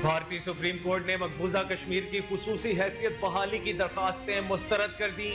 بھارتی supreme court نے مقبوضہ کشمیر کی خصوصی حیثیت بحالی کی درخواستیں مسترد کر دی۔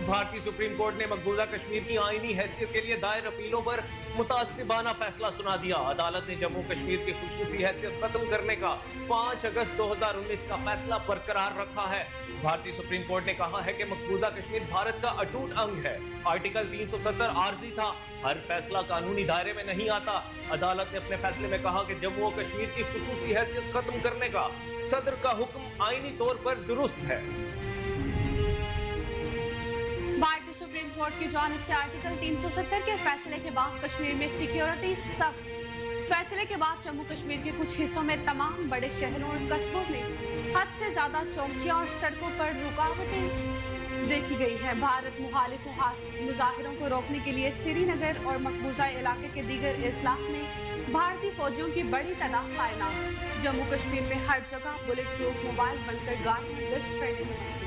بھارتی سپریم کورٹ نے مقبوضہ کشمیر کی آئینی حیثیت کے لیے دائر اپیلوں پر متعصبانہ فیصلہ سنا دیا۔ عدالت نے جموں کشمیر کی خصوصی حیثیت ختم کرنے کا 5 اگست 2019 کا فیصلہ برقرار رکھا ہے۔ بھارتی سپریم کورٹ نے کہا ہے کہ مقبوضہ کشمیر بھارت کا اٹوٹ انگ ہے۔ آرٹیکل 370 عارضی تھا، ہر فیصلہ قانونی دائرے میں نہیں آتا۔ عدالت نے اپنے فیصلے میں کہا کہ جموں و کشمیر کی خصوصی حیثیت ختم کرنے کا صدر کا حکم آئینی طور پر درست ہے۔ بھارتی سپریم کورٹ کی جانب سے آرٹیکل 370 کے فیصلے کے بعد کشمیر میں سیکیورٹی سخت۔ فیصلے کے بعد جموں کشمیر کے کچھ حصوں میں تمام بڑے شہروں اور قصبوں میں حد سے زیادہ چوکیاں اور سڑکوں پر رکاوٹیں دیکھی گئی ہیں۔ بھارت مخالف مظاہروں کو روکنے کے لیے سری نگر اور مقبوضہ علاقے کے دیگر اضلاع میں بھارتی فوجیوں کی بڑی تعداد تعینات۔ جموں کشمیر میں ہر جگہ بلٹ پروف موبائل بن کر گاڑیاں گشت کرنے میں مصروف۔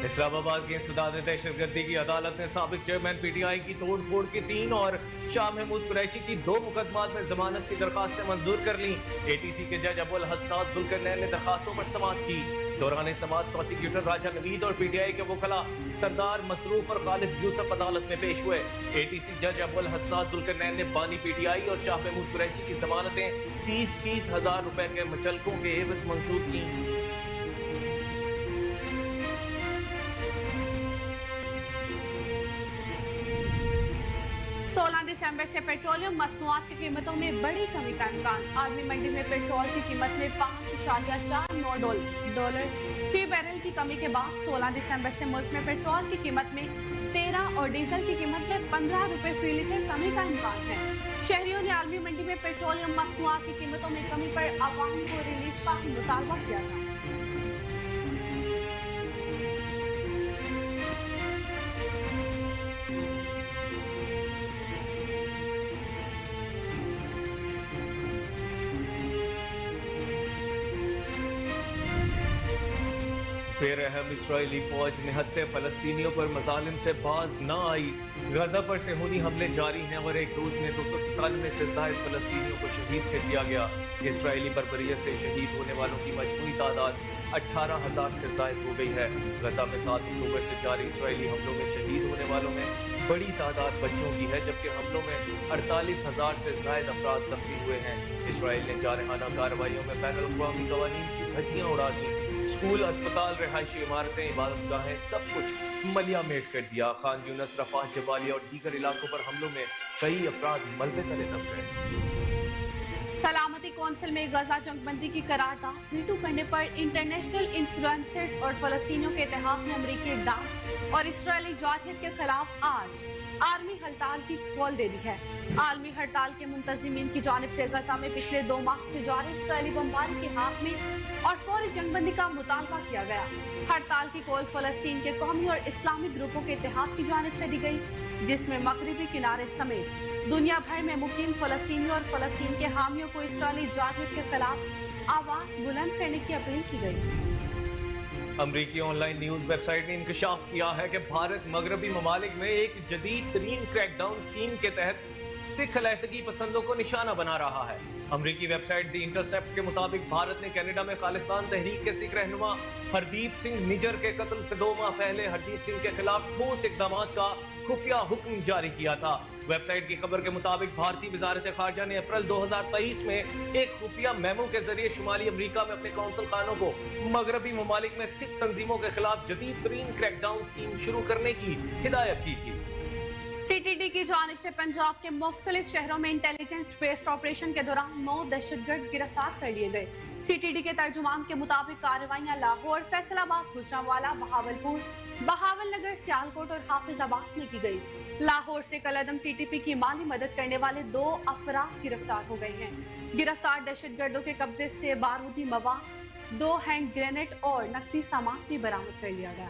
اسلام آباد کی انسداد دہشت گردی کی عدالت نے سابق چیئرمین پی ٹی آئی کی توڑ پھوڑ کی 3 اور شاہ محمود قریشی کی 2 مقدمات میں ضمانت کی درخواستیں منظور کر لیں۔ اے ٹی سی کے جج ابو الحسنات ذوالقرنین نے درخواستوں پر سماعت کی۔ دوران سماعت پروسیکیوٹر راجہ نوید اور پی ٹی آئی کے وکلاء سردار مصروف اور خالد یوسف عدالت میں پیش ہوئے۔ اے ٹی سی جج ابو الحسنات ذوالقرنین نے بانی پی ٹی آئی اور شاہ محمود قریشی کی ضمانتیں 30 ہزار روپے کے مچلقوں کے عوض منظور کیں۔ 16 دسمبر سے پیٹرولیم مصنوعات کی قیمتوں میں بڑی کمی کا امکان۔ عالمی منڈی میں پیٹرول کی قیمت میں 5.49 ڈالر فی بیرل کی کمی کے بعد 16 دسمبر سے ملک میں پیٹرول کی قیمت میں 13 اور ڈیزل کی قیمت میں 15 روپے فی لیٹر کمی کا امکان ہے۔ شہریوں نے عالمی منڈی میں پیٹرولیم مصنوعات کی قیمتوں میں کمی پر عوام کو ریلیف کا مطالبہ کیا تھا۔ بے رحم اسرائیلی فوج نہتے فلسطینیوں پر مظالم سے باز نہ آئی۔ غزہ پر صہیونی حملے جاری ہیں اور ایک روز میں 297 سے زائد فلسطینیوں کو شہید کر دیا گیا۔ اسرائیلی بربریت سے شہید ہونے والوں کی مجموعی تعداد 18,000 سے زائد ہو گئی ہے۔ غزہ میں 7 اکتوبر سے جاری اسرائیلی حملوں میں شہید ہونے والوں میں بڑی تعداد بچوں کی ہے، جبکہ حملوں میں 48,000 سے زائد افراد زخمی ہوئے ہیں۔ اسرائیل نے جارحانہ کارروائیوں میں بین الاقوامی قوانین کی دھجیاں اڑا دیں۔ اسکول، اسپتال، رہائشی عمارتیں، عبادت گاہیں، سب کچھ ملیا میٹ کر دیا۔ خان یونس، رفح، جبالیہ اور دیگر علاقوں پر حملوں میں کئی افراد ملبے تلے دب گئے۔ سلامتی کونسل میں غزہ جنگ بندی کی قرارداد ویٹو کرنے پر انٹرنیشنل انفلوئنسرز اور فلسطینیوں کے اتحاد نے امریکی اقدام اور اسرائیلی جارحیت کے خلاف آج عالمی ہڑتال کی کال دے دی ہے۔ عالمی ہڑتال کے منتظمین کی جانب سے غزہ میں پچھلے 2 ماہ سے جاری اسرائیلی بمباری کے خاتمے میں اور فوری جنگ بندی کا مطالبہ کیا گیا۔ ہڑتال کی کال فلسطین کے قومی اور اسلامی گروپوں کے اتحاد کی جانب سے دی گئی، جس میں مغربی کنارے سمیت دنیا بھر میں مقیم فلسطینیوں اور فلسطین کے حامیوں کو اسرائیلی جارحیت کے خلاف آواز بلند کرنے کی اپیل کی گئی۔ امریکی online news website نے انکشاف کیا ہے کہ بھارت مغربی ممالک میں ایک جدید ترین کریک ڈاؤن اسکیم کے تحت سکھ علیحدگی پسندوں کو نشانہ بنا رہا ہے۔ امریکی ویب سائٹ دی انٹرسیپٹ کے مطابق بھارت نے کینیڈا میں خالصتان تحریک کے سکھ رہنما ہردیپ سنگھ نجر کے قتل سے 2 ماہ پہلے ہردیپ سنگھ کے خلاف ٹھوس اقدامات کا خفیہ حکم جاری کیا تھا۔ ویب سائٹ کی خبر کے مطابق بھارتی وزارت خارجہ نے اپریل 2023 میں ایک خفیہ میمو کے ذریعے شمالی امریکہ میں اپنے قونصل خانوں کو مغربی ممالک میں سکھ تنظیموں کے خلاف جدید ترین کریک ڈاؤن اسکیم شروع کرنے کی ہدایت کی تھی۔ سی ٹی ڈی کی جانب سے پنجاب کے مختلف شہروں میں انٹیلیجنس بیسڈ آپریشن کے دوران 9 دہشت گرد گرفتار کر لیے گئے۔ سی ٹی ڈی کے ترجمان کے مطابق کارروائیاں لاہور، فیصل آباد، گوجرانوالہ، بہاولپور، بہاول نگر، سیالکوٹ اور حافظ آباد میں کی گئی۔ لاہور سے کالعدم ٹی ٹی پی کی مالی مدد کرنے والے 2 افراد گرفتار ہو گئے ہیں۔ گرفتار دہشت گردوں کے قبضے سے بارودی مواد، 2 ہینڈ گرینیڈ اور نقدی سامان بھی برآمد کر لیا گیا۔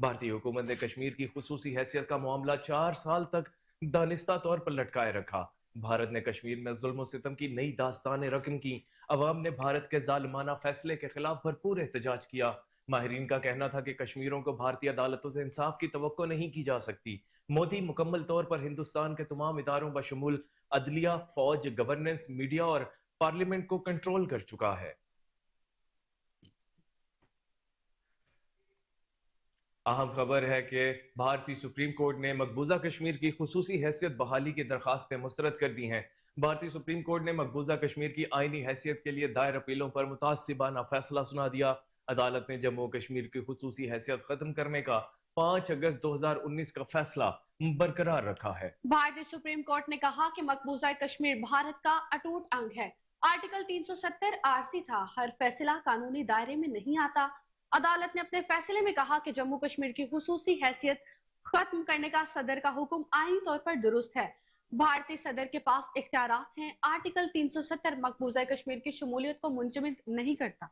بھارتی حکومت نے کشمیر کی خصوصی حیثیت کا معاملہ 4 سال تک دانستہ طور پر لٹکائے رکھا۔ بھارت نے کشمیر میں ظلم و ستم کی نئی داستانیں رقم کی۔ عوام نے بھارت کے ظالمانہ فیصلے کے خلاف بھرپور احتجاج کیا۔ ماہرین کا کہنا تھا کہ کشمیریوں کو بھارتی عدالتوں سے انصاف کی توقع نہیں کی جا سکتی۔ مودی مکمل طور پر ہندوستان کے تمام اداروں بشمول عدلیہ، فوج، گورننس، میڈیا اور پارلیمنٹ کو کنٹرول کر چکا ہے۔ اہم خبر ہے کہ بھارتی سپریم کورٹ نے مقبوضہ کشمیر کی خصوصی حیثیت بحالی کی درخواستیں مسترد کر دی ہیں۔ بھارتی سپریم کورٹ نے مقبوضہ کشمیر کی آئینی حیثیت کے لیے دائر اپیلوں پر متعصبانہ فیصلہ سنا دیا۔ عدالت نے جموں و کشمیر کی خصوصی حیثیت ختم کرنے کا 5 اگست 2019 کا فیصلہ برقرار رکھا ہے۔ بھارتی سپریم کورٹ نے کہا کہ مقبوضہ کشمیر بھارت کا اٹوٹ انگ ہے۔ آرٹیکل 370 عارضی تھا، ہر فیصلہ قانونی دائرے میں نہیں آتا۔ عدالت نے اپنے فیصلے میں کہا کہ جموں کشمیر کی خصوصی حیثیت ختم کرنے کا صدر کا حکم آئینی طور پر درست ہے۔ بھارتی صدر کے پاس اختیارات ہیں۔ آرٹیکل 370 مقبوضہ کشمیر کی شمولیت کو منجمد نہیں کرتا۔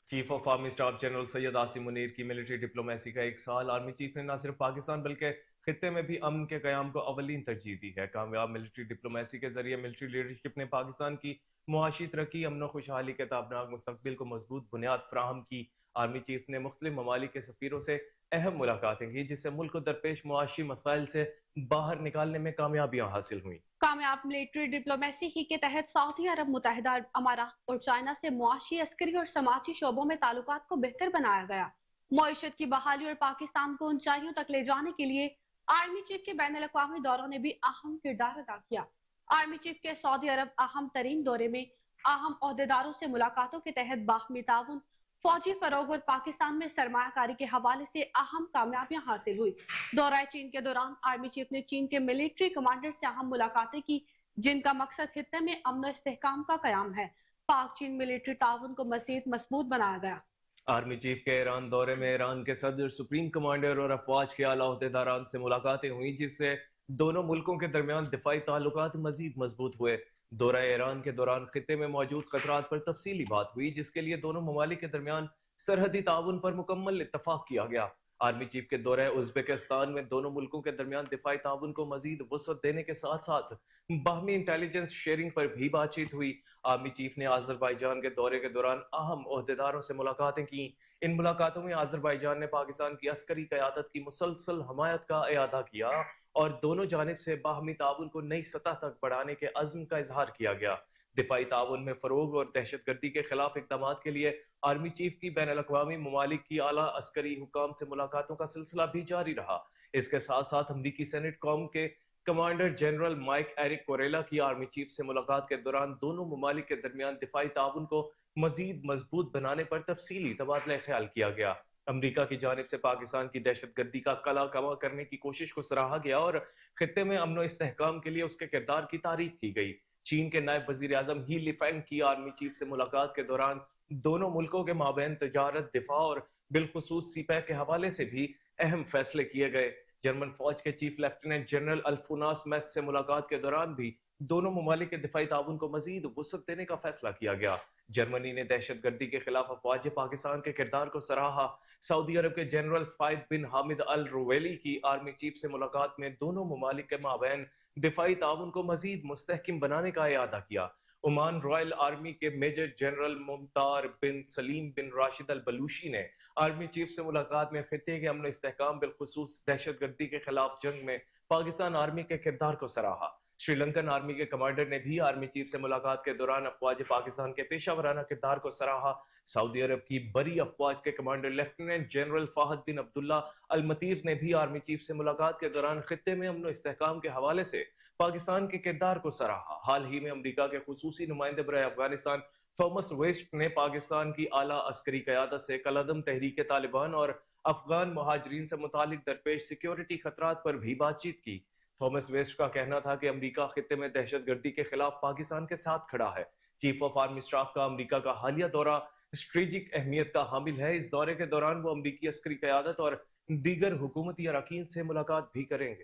Chief of army staff general Syed Asim Munir کی ملٹری ڈپلومیسی کا 1 سال۔ آرمی چیف نے نہ صرف پاکستان بلکہ خطے میں بھی امن کے قیام کو اولین ترجیح دی ہے۔ کامیاب ملٹری ڈپلومیسی کے ذریعے ملٹری لیڈرشپ نے پاکستان کی معاشی ترقی، امن و خوشحالی کے تابناک مستقبل کو مضبوط بنیاد فراہم کی۔ آرمی چیف نے مختلف ممالک کے سفیروں سے اہم ملاقاتیں کی، جس سے ملک کو درپیش معاشی مسائل سے باہر نکالنے میں کامیابیاں حاصل ہوئیں۔ کامیاب ملٹری ڈپلومیسی ہی کے تحت سعودی عرب، متحدہ امارات اور چائنا سے معاشی، عسکری اور سماجی شعبوں میں تعلقات کو بہتر بنایا گیا۔ معیشت کی بحالی اور پاکستان کو اونچائیوں تک لے جانے کے لیے آرمی چیف کے بین الاقوامی دوروں نے بھی اہم کردار ادا کیا۔ آرمی چیف کے سعودی عرب اہم ترین دورے میں اہم عہدیداروں سے ملاقاتوں کے تحت باہمی تعاون، فوجی فروغ اور پاکستان میں سرمایہ کاری کے حوالے سے اہم کامیابیاں حاصل ہوئی۔ دورہ چین کے دوران آرمی چیف نے چین کے ملٹری کمانڈر سے اہم ملاقاتیں کی، جن کا مقصد خطے میں امن و استحکام کا قیام ہے۔ پاک چین ملٹری تعاون کو مزید مضبوط بنایا گیا۔ آرمی چیف کے ایران دورے میں ایران کے صدر، سپریم کمانڈر اور افواج کے اعلیٰ عہدیداران سے ملاقاتیں ہوئیں، جس سے دونوں ملکوں کے درمیان دفاعی تعلقات مزید مضبوط ہوئے۔ دورہ ایران کے دوران خطے میں موجود خطرات پر تفصیلی بات ہوئی، جس کے لیے دونوں ممالک کے درمیان سرحدی تعاون پر مکمل اتفاق کیا گیا۔ آرمی چیف کے دورہ ازبکستان میں دونوں ملکوں کے درمیان دفاعی تعاون کو مزید وسعت دینے کے ساتھ ساتھ باہمی انٹیلیجنس شیئرنگ پر بھی بات چیت ہوئی۔ آرمی چیف نے آذربائیجان کے دورے کے دوران اہم عہدیداروں سے ملاقاتیں کی۔ ان ملاقاتوں میں آذربائیجان نے پاکستان کی عسکری قیادت کی مسلسل حمایت کا اعادہ کیا اور دونوں جانب سے باہمی تعاون کو نئی سطح تک بڑھانے کے عزم کا اظہار کیا گیا۔ دفاعی تعاون میں فروغ اور دہشت گردی کے خلاف اقدامات کے لیے آرمی چیف کی بین الاقوامی ممالک کی اعلیٰ عسکری حکام سے ملاقاتوں کا سلسلہ بھی جاری رہا۔ اس کے ساتھ ساتھ امریکی سینٹ قوم کے commander general mic Eric Kurilla کی آرمی چیف سے ملاقات کے دوران دونوں ممالک کے درمیان دفاعی تعاون کو مزید مضبوط بنانے پر تفصیلی تبادلہ خیال کیا گیا۔ امریکہ کی جانب سے پاکستان کی دہشت گردی کا قلع کما کرنے کی کوشش کو سراہا گیا اور خطے میں امن و استحکام کے لیے اس کے کردار کی تعریف کی گئی۔ چین کے نائب وزیر اعظم ہی لیفینگ کی آرمی چیف سے ملاقات کے دوران دونوں ملکوں کے مابین تجارت، دفاع اور بالخصوص سی پیک کے حوالے سے بھی اہم فیصلے کیے گئے۔ جرمن فوج کے چیف لیفٹیننٹ جنرل الفوناس میس سے ملاقات کے دوران بھی دونوں ممالک کے دفاعی تعاون کو مزید وسعت دینے کا فیصلہ کیا گیا۔ جرمنی نے دہشت گردی کے خلاف افواج پاکستان کے کردار کو سراہا۔ سعودی عرب کے جنرل فائد بن حامد الرویلی کی آرمی چیف سے ملاقات میں دونوں ممالک کے مابین دفاعی تعاون کو مزید مستحکم بنانے کا اعادہ کیا۔ عمان رائل آرمی کے میجر جنرل ممتار بن سلیم بن راشد البلوشی نے آرمی چیف سے ملاقات میں خطے کے امن و استحکام بالخصوص دہشت گردی کے خلاف جنگ میں پاکستان آرمی کے کردار کو سراہا۔ سری لنکن آرمی کے کمانڈر نے بھی آرمی چیف سے ملاقات کے دوران افواج پاکستان کے پیشہ ورانہ کردار کو سراہا۔ سعودی عرب کی بری افواج کے کمانڈر لیفٹیننٹ جنرل فہد بن عبداللہ المطیر نے بھی آرمی چیف سے ملاقات کے دوران خطے میں امن و استحکام کے حوالے سے پاکستان کے کردار کو سراہا۔ حال ہی میں امریکہ کے خصوصی نمائندے برائے افغانستان تھامس ویسٹ نے پاکستان کی اعلیٰ عسکری قیادت سے کالعدم تحریک طالبان اور افغان مہاجرین سے متعلق درپیش سیکیورٹی خطرات پر بھی بات چیت کی۔ تھامس ویسٹ کا کہنا تھا کہ امریکہ خطے میں دہشت گردی کے خلاف پاکستان کے ساتھ کھڑا ہے۔ چیف آف آرمی اسٹاف کا امریکہ کا حالیہ دورہ اسٹریٹجک اہمیت کا حامل ہے۔ اس دورے کے دوران وہ امریکی عسکری قیادت اور دیگر حکومتی اراکین سے ملاقات بھی کریں گے۔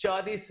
40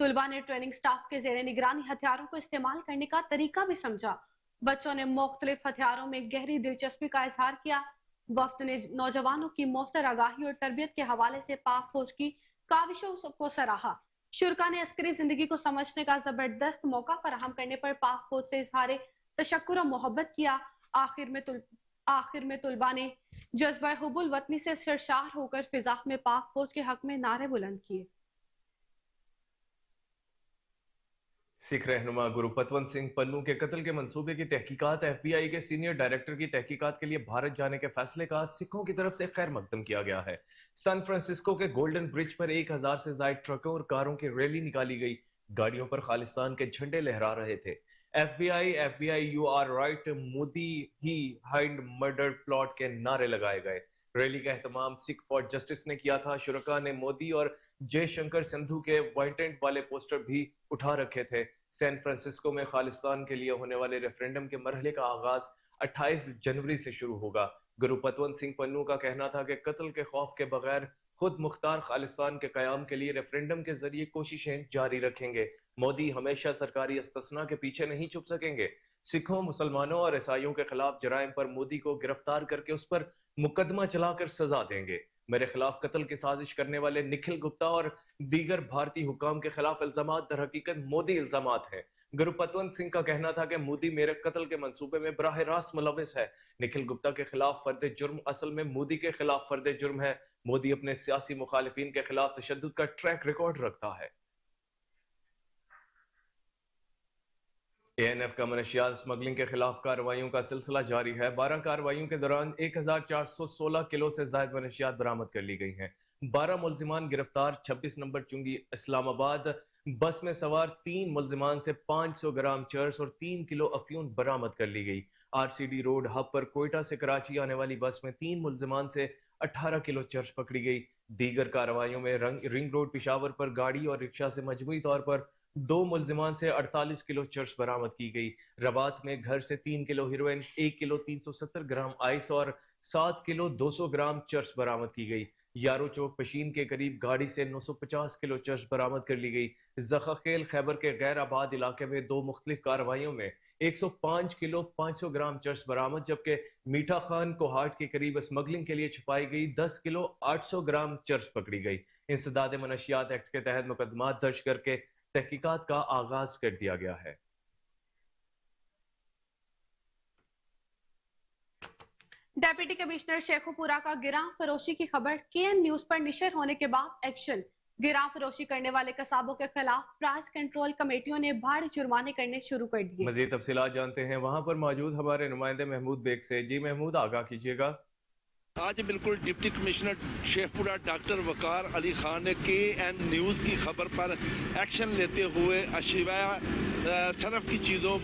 طلبا نے ٹریننگ سٹاف کے زیر نگرانی ہتھیاروں کو استعمال کرنے کا طریقہ بھی سمجھا. بچوں نے مختلف ہتھیاروں میں گہری دلچسپی کا اظہار کیا. وفد نے نوجوانوں کی مؤثر آگاہی اور تربیت کے حوالے سے پاک فوج کی کاوشوں کو سراہا. شرکا نے عسکری زندگی کو سمجھنے کا زبردست موقع فراہم کرنے پر پاک فوج سے اظہار تشکر و محبت کیا. آخر میں طلبا نے جذبہ حب الوطنی سے سرشار ہو کر فضا میں پاک فوج کے حق میں نعرے بلند کیے. سکھ رہنما گرو پتونت سنگھ پنو کے قتل کے منصوبے کی تحقیقات ایف بی آئی کے سینئر ڈائریکٹر کی تحقیقات کے لیے بھارت جانے کے فیصلے کا سکھوں کی طرف سے خیر مقدم کیا گیا ہے. سان فرانسسکو کے گولڈن برج پر 1000 سے زائد ٹرکوں اور کاروں کی ریلی نکالی گئی. گاڑیوں پر خالصتان کے جھنڈے لہرا رہے تھے. F B I you are right, Modi behind murder plot کے نعرے لگائے گئے. ریلی کا اہتمام سکھ فار جسٹس نے کیا تھا. شرکا نے مودی اور جے شنکر سندھو کے وائٹنٹ والے پوسٹر بھی اٹھا رکھے تھے. سین فرانسسکو میں خالصتان کے لیے ہونے والے ریفرینڈم کے مرحلے کا آغاز 28 جنوری سے شروع ہوگا. گرو پتونت سنگھ پنو کا کہنا تھا کہ قتل کے خوف کے بغیر خود مختار خالصتان کے قیام کے لیے ریفرینڈم کے ذریعے کوششیں جاری رکھیں گے. مودی ہمیشہ سرکاری استثناء کے پیچھے نہیں چھپ سکیں گے. سکھوں، مسلمانوں اور عیسائیوں کے خلاف جرائم پر مودی کو گرفتار کر کے اس پر مقدمہ چلا کر سزا دیں گے. میرے خلاف قتل کی سازش کرنے والے نکھل گپتا اور دیگر بھارتی حکام کے خلاف الزامات در حقیقت مودی الزامات ہیں. گرو پتونت سنگھ کا کہنا تھا کہ مودی میرے قتل کے منصوبے میں براہ راست ملوث ہے. نکھل گپتا کے خلاف فرد جرم اصل میں مودی کے خلاف فرد جرم ہے. مودی اپنے سیاسی مخالفین کے خلاف تشدد کا ٹریک ریکارڈ رکھتا ہے. اے این ایف کا منشیات اسمگلنگ کے خلاف کارروائیوں کا سلسلہ جاری ہے. 12 کارروائیوں کے دوران 1416 کلو سے زائد منشیات برآمد کر لی گئی ہیں. 12 ملزمان گرفتار. 26 نمبر چنگی اسلام آباد بس میں سوار 3 ملزمان سے 500 گرام چرس اور 3 کلو افیون برآمد کر لی گئی. R C D road hub پر کوئٹہ سے کراچی آنے والی بس میں 3 ملزمان سے 18 کلو چرس پکڑی گئی. دیگر کارروائیوں میں رنگ روڈ پشاور پر گاڑی اور رکشہ سے مجموعی طور پر 2 ملزمان سے 48 کلو چرس برآمد کی گئی. رباط میں گھر سے 3 کلو ہیروئن، 1 کلو 370 گرام آئس اور 7 کلو 200 گرام چرس برآمد کی گئی. یارو چوک پشین کے قریب گاڑی سے 950 کلو چرس برآمد کر لی گئی. زخخیل خیبر کے غیر آباد علاقے میں 2 مختلف کارروائیوں میں 105 کلو 500 گرام چرس برآمد، جبکہ میٹھا خان کوہاٹ کے قریب اسمگلنگ کے لیے چھپائی گئی 10 کلو 800 گرام چرس پکڑی گئی. انسداد منشیات ایکٹ کے تحت مقدمات درج کر کے تحقیقات کا آغاز کر دیا گیا ہے. ڈیپٹی کمشنر شیخو پورہ کا گراں فروشی کی خبر کے این نیوز پر نشر ہونے کے بعد ایکشن. گراں فروشی کرنے والے قصابوں کے خلاف پرائس کنٹرول کمیٹیوں نے بھاری جرمانے کرنے شروع کر دیے. مزید تفصیلات جانتے ہیں وہاں پر موجود ہمارے نمائندے محمود بیگ سے. جی محمود، آگاہ کیجیے گا. آج بالکل ڈپٹی کمشنر شیخ پورہ ڈاکٹر وقار علی خان نے کے این نیوز کی خبر پر ایکشن لیتے ہوئے اشیاء صرف کی چیزوں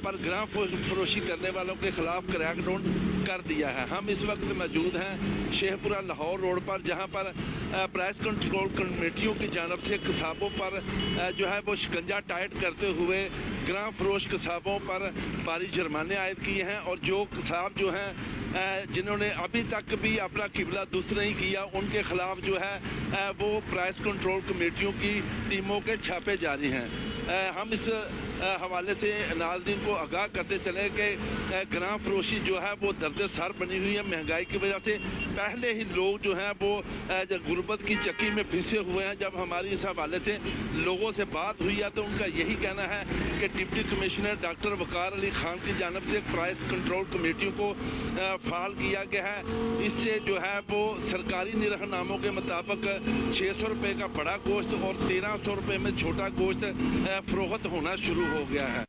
پر گراں فروشی کرنے والوں کے خلاف کریک ڈاؤن کر دیا ہے. ہم اس وقت موجود ہیں شیخ پورہ لاہور روڈ پر، جہاں پر پرائس کنٹرول کمیٹیوں کی جانب سے قصابوں پر جو ہے وہ شکنجہ ٹائٹ کرتے ہوئے گراں فروش قصابوں پر بھاری جرمانے عائد کیے ہیں. اور جو قصاب جو ہیں جنہوں نے ابھی تک بھی اپنا قبلہ درست نہیں کیا، ان کے خلاف جو ہے وہ پرائس کنٹرول کمیٹیوں کی ٹیموں کے چھاپے جاری ہیں. ہم اس حوالے سے ناظرین کو آگاہ کرتے چلیں کہ گراں فروشی جو ہے وہ درد سر بنی ہوئی ہے. مہنگائی کی وجہ سے پہلے ہی لوگ جو ہیں وہ غربت کی چکی میں پھنسے ہوئے ہیں. جب ہماری اس حوالے سے لوگوں سے بات ہوئی ہے تو ان کا یہی کہنا ہے کہ ڈپٹی کمشنر ڈاکٹر وقار علی خان کی جانب سے پرائس کنٹرول کمیٹیوں کو فعال کیا گیا ہے. اس سے جو ہے وہ سرکاری نرخ ناموں کے مطابق 600 روپے کا بڑا گوشت اور 1300 روپے میں چھوٹا گوشت فروخت ہونا شروع ہو گیا ہے.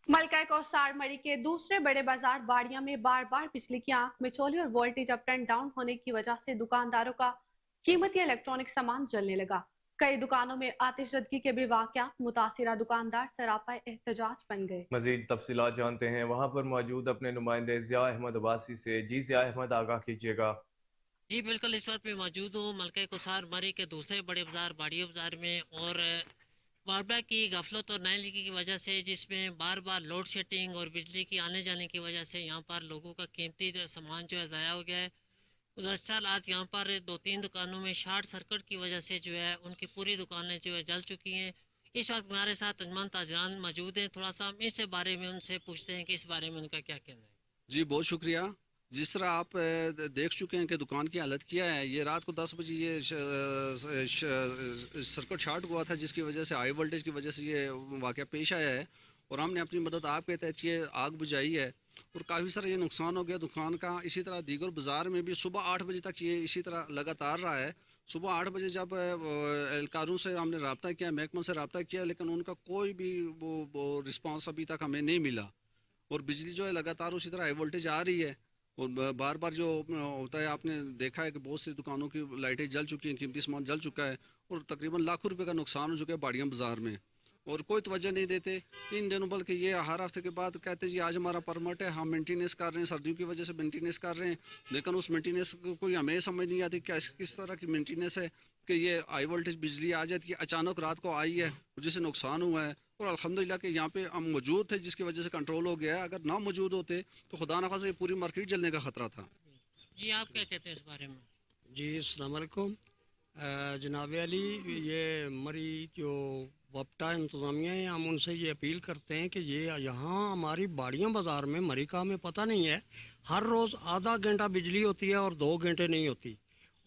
ملکہ کوثر مری کے دوسرے بڑے بازار باڑیاں میں بار بار بجلی کی آنکھ مچولی اور وولٹیج اپ اینڈ ڈاؤن ہونے کی وجہ سے دکانداروں کا قیمتی الیکٹرانک سامان جلنے لگا. کئی دکانوں میں آتش زدگی کے بھی واقعات، متاثرہ دکاندار سراپا احتجاج بن گئے. مزید تفصیلات جانتے ہیں وہاں پر موجود اپنے نمائندے ضیاء احمد عباسی سے. جی ضیاء احمد، آگاہ کیجیے گا. جی بالکل، اس وقت میں موجود ہوں ملکہ کوثر مری کے دوسرے بڑے بازار باڑی بازار میں، اور پابلہ کی غفلت اور نااہلی کی وجہ سے، جس میں بار بار لوڈ شیڈنگ اور بجلی کی آنے جانے کی وجہ سے یہاں پر لوگوں کا قیمتی سامان جو ہے ضائع ہو گیا ہے۔ گزشتہ رات یہاں پر 2-3 دکانوں میں شارٹ سرکٹ کی وجہ سے جو ہے ان کی پوری دکانیں جو ہے جل چکی ہیں۔ اس وقت ہمارے ساتھ انجمن تاجران موجود ہیں، تھوڑا سا ہم اس بارے میں ان سے پوچھتے ہیں کہ اس بارے میں ان کا کیا کہنا ہے۔ جی بہت شکریہ۔ جس طرح آپ دیکھ چکے ہیں کہ دکان کی حالت کیا ہے، یہ رات کو 10 بجے یہ سرکٹ شارٹ ہوا تھا، جس کی وجہ سے ہائی وولٹیج کی وجہ سے یہ واقعہ پیش آیا ہے، اور ہم نے اپنی مدد آپ کے تحت یہ آگ بجھائی ہے، اور کافی سارا یہ نقصان ہو گیا دکان کا۔ اسی طرح دیگر بازار میں بھی صبح 8 بجے تک یہ اسی طرح لگاتار رہا ہے۔ صبح 8 بجے جب اہلکاروں سے ہم نے رابطہ کیا، محکمہ سے رابطہ کیا، لیکن ان کا کوئی بھی وہ رسپانس ابھی تک ہمیں نہیں ملا، اور بجلی جو ہے لگاتار اسی طرح ہائی وولٹیج آ رہی ہے، اور بار بار جو ہوتا ہے، آپ نے دیکھا ہے کہ بہت سی دکانوں کی لائٹیں جل چکی ہیں، قیمتی سامان جل چکا ہے، اور تقریباً لاکھوں روپے کا نقصان ہو چکا ہے باڑیاں بازار میں، اور کوئی توجہ نہیں دیتے ان دنوں، بلکہ یہ ہر ہفتے کے بعد کہتے ہیں جی آج ہمارا پرمٹ ہے، ہم مینٹیننس کر رہے ہیں، سردیوں کی وجہ سے مینٹیننس کر رہے ہیں، لیکن اس مینٹیننس کو کوئی ہمیں سمجھ نہیں آتی کہ کس طرح کی مینٹیننس ہے کہ یہ ہائی وولٹیج بجلی آ جاتی ہے، اچانک رات کو آئی ہے جس سے نقصان ہوا ہے، اور الحمدللہ کہ یہاں پہ ہم موجود تھے جس کی وجہ سے کنٹرول ہو گیا ہے۔ اگر نہ موجود ہوتے تو خدا نخواستہ یہ پوری مارکیٹ جلنے کا خطرہ تھا۔ جی آپ کیا کہتے ہیں اس بارے میں؟ جی السلام علیکم جناب علی، یہ ہماری جو وپٹا انتظامیہ ہیں، ہم ان سے یہ اپیل کرتے ہیں کہ یہ یہاں ہماری باڑیاں بازار میں مریکا میں پتہ نہیں ہے، ہر روز آدھا گھنٹہ بجلی ہوتی ہے اور 2 گھنٹے نہیں ہوتی،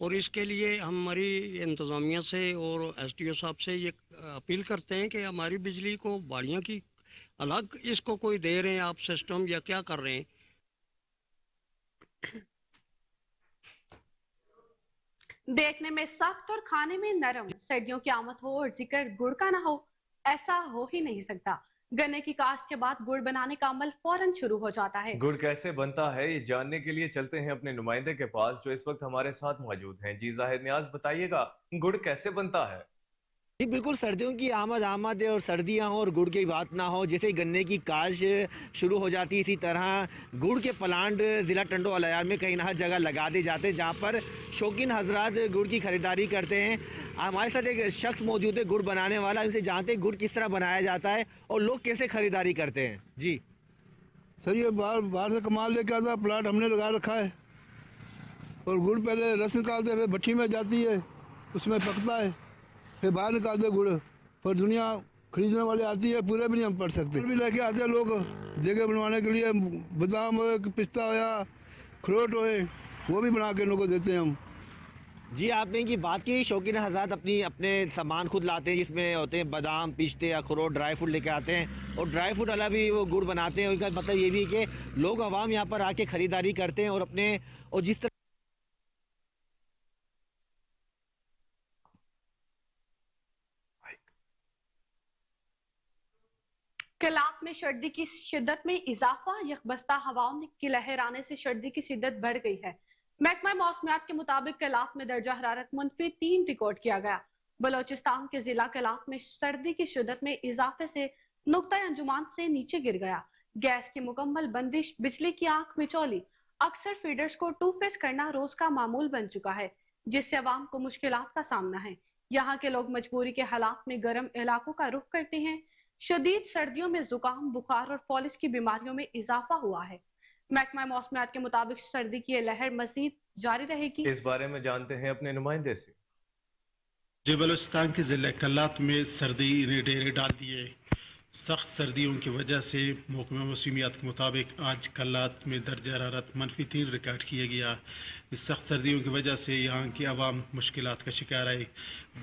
اور اس کے لیے ہم ہماری انتظامیہ سے اور ایس ڈی او صاحب سے یہ اپیل کرتے ہیں کہ ہماری بجلی کو باڑیاں کی الگ اس کو کوئی دے رہے ہیں آپ سسٹم، یا کیا کر رہے ہیں؟ دیکھنے میں سخت اور کھانے میں نرم، سردیوں کی آمد ہو اور ذکر گڑ کا نہ ہو، ایسا ہو ہی نہیں سکتا۔ گنے کی کاشت کے بعد گڑ بنانے کا عمل فوراً شروع ہو جاتا ہے۔ گڑ کیسے بنتا ہے یہ جاننے کے لیے چلتے ہیں اپنے نمائندے کے پاس جو اس وقت ہمارے ساتھ موجود ہیں۔ جی زاہد نیاز، بتائیے گا گڑ کیسے بنتا ہے؟ جی بالکل، سردیوں کی آمد ہے اور سردیاں ہوں اور گڑ کی بات نہ ہو، جیسے گنے کی کاشت شروع ہو جاتی ہے، اسی طرح گڑ کے پلانٹ ضلع ٹنڈو الیار میں کہیں نہ ہر جگہ لگا دی جاتے ہیں، جہاں پر شوقین حضرات گڑ کی خریداری کرتے ہیں۔ ہمارے ساتھ ایک شخص موجود ہے گڑ بنانے والا، ان سے جانتے ہیں گڑ کس طرح بنایا جاتا ہے اور لوگ کیسے خریداری کرتے ہیں۔ جی سر، یہ باہر سے کمال لے کے آتا، پلاٹ ہم نے لگا رکھا ہے، اور گڑ پہلے رس نکالتے ہیں، پھر بھٹی میں جاتی ہے، اس میں پکتا ہے، پھر باہر نکالتے گڑ، پھر دنیا خریدنے والے آتی ہے، پورے بھی نہیں ہم پڑھ سکتے، بھی لے کے آتے ہیں لوگ جگہ بنوانے کے لیے، بادام ہوئے، پستہ ہوا، کھروٹ ہوئے، وہ بھی بنا کے لوگوں کو دیتے ہیں ہم۔ جی آپ نے ان کی بات کی، شوقین حضرات اپنے سامان خود لاتے ہیں، جس میں ہوتے ہیں بادام، پستے، اخروٹ، ڈرائی فروٹ لے کے آتے ہیں، اور ڈرائی فروٹ والا بھی وہ گڑ بناتے ہیں۔ ان کا مطلب یہ بھی ہے کہ لوگ عوام یہاں پر آ کے خریداری کرتے ہیں، اور جس طرح کلات میں سردی کی شدت میں اضافہ، یکبستہ ہواؤں کی لہر آنے سے سردی کی شدت بڑھ گئی ہے۔ محکمہ موسمیات کے مطابق کلات میں درجہ حرارت -3 ریکارڈ کیا گیا۔ بلوچستان کے ضلع کلات میں سردی کی شدت میں اضافے سے نقطہ انجمان سے نیچے گر گیا۔ گیس کی مکمل بندش، بجلی کی آنکھ مچولی، اکثر فیڈرز کو 2 فیس کرنا روز کا معمول بن چکا ہے، جس سے عوام کو مشکلات کا سامنا ہے۔ یہاں کے لوگ مجبوری کے حالات میں گرم علاقوں کا رخ کرتے ہیں۔ شدید سردیوں میں زکام، بخار اور فالج کی بیماریوں میں اضافہ ہوا ہے۔ محکمہ موسمیات کے مطابق سردی کی یہ لہر مزید جاری رہے گی۔ اس بارے میں جانتے ہیں اپنے نمائندے سے۔ جی بلوچستان کے ضلع کلات میں سردی نے ڈیرے ڈال دیے۔ سخت سردیوں کی وجہ سے محکمہ موسمیات کے مطابق آج کلات میں درجہ حرارت -3 ریکارڈ کیا گیا۔ اس سخت سردیوں کی وجہ سے یہاں کی عوام مشکلات کا شکار ہے۔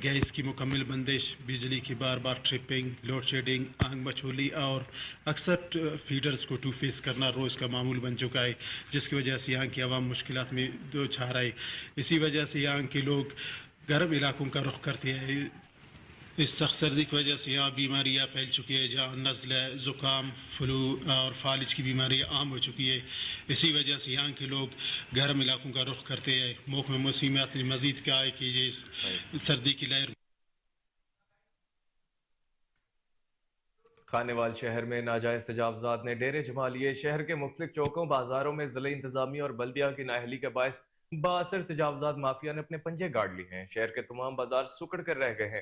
گیس کی مکمل بندش، بجلی کی بار بار ٹرپنگ، لوڈ شیڈنگ، آنگ مچولی اور اکثر فیڈرز کو 2 فیس کرنا روز کا معمول بن چکا ہے، جس کی وجہ سے یہاں کی عوام مشکلات میں دوچار ہے۔ اسی وجہ سے یہاں کے لوگ گرم علاقوں کا رخ کرتے ہیں۔ اس سخت سردی کی وجہ سے یہاں بیماریاں پھیل چکی ہے، جہاں نزلہ، زکام، فلو اور فالج کی بیماریاں عام ہو چکی ہے۔ اسی وجہ سے یہاں کے لوگ گرم علاقوں کا رخ کرتے ہیں۔ محکمہ موسمیات نے مزید کہا ہے کہ یہ سردی کی لہر خانیوال شہر میں ناجائز تجاوزات نے ڈیرے جما لیے۔ شہر کے مختلف چوکوں، بازاروں میں ضلع انتظامیہ اور بلدیہ کی نااہلی کے باعث بااثر تجاوزات مافیا نے اپنے پنجے گاڑ لی ہیں۔ شہر کے تمام بازار سکڑ کر رہ گئے ہیں۔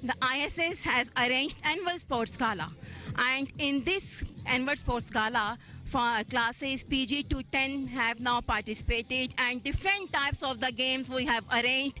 the ISS has arranged annual sports gala, and in this annual sports gala for classes PG to 10 have now participated, and different types of the games we have arranged,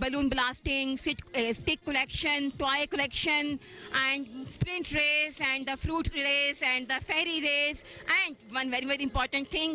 balloon blasting, stick collection, toy collection, and sprint race, and the fruit race, and the ferry race, and one very very important thing,